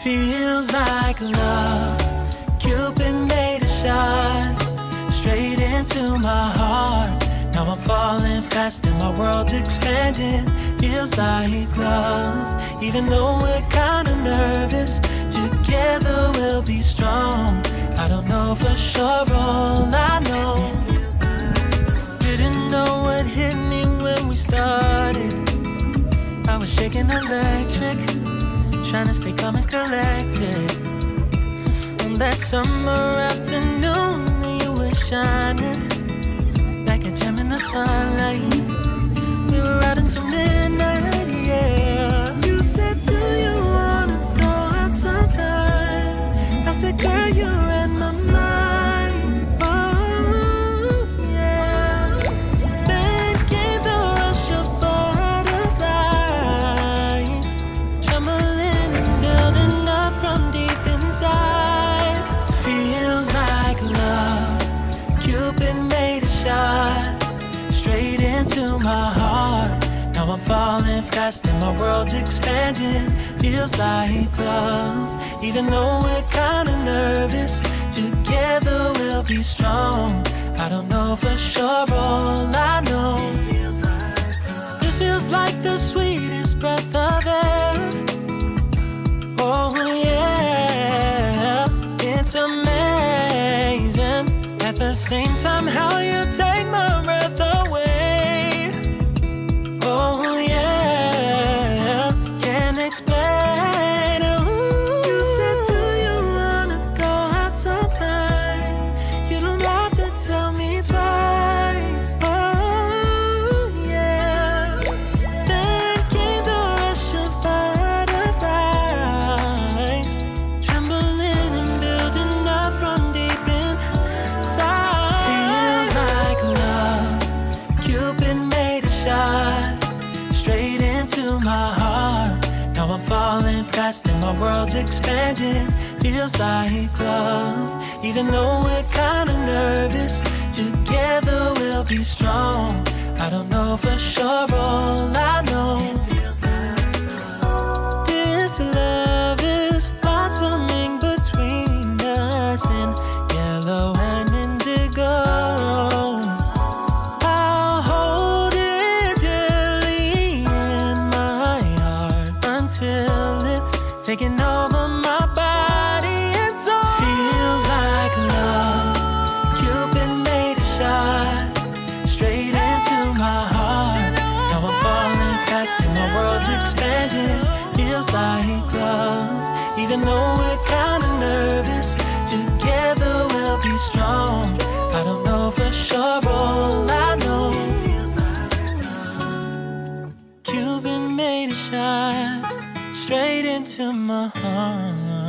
Feels like love. Cupid made a shot straight into my heart. Now I'm falling fast and my world's expanding. Feels like love. Even though we're kinda nervous, together we'll be strong. I don't know for sure, all I know. Didn't know what hit me when we started. I was shaking electric, trying to stay calm and collected. On that summer afternoon, you were shining like a gem in the sunlight. We were out until midnight, yeah. You said, do you wanna go out sometime? I said, girl, you read my mind. Oh, yeah. Then came the rush of butterflies, trembling and building up from deep inside. Feels like love. Cupid made a shot straight into my heart. Now I'm falling fast and my world's expanding. Feels like love. Even though we're kinda nervous, together we'll be strong. I don't know for sure, all I know. This feels like the sweetest breath of air. Oh yeah, it's amazing. fast and my world's expanding. Feels like love, even though we're kinda nervous. Together we'll be strong. I don't know for sure, all I know it feels like love. This love is blossoming between us in yellow and indigo. I'll hold it gently in my heart until it's taking over my body and soul. Feels like love. Cupid made a shot straight into my heart. Now I'm falling fast and my world's expanding. Feels like love, even though we're kinda nervous. Together we'll be strong. I don't know for sure, all I know it feels like love. Cupid made a shot straight into my heart.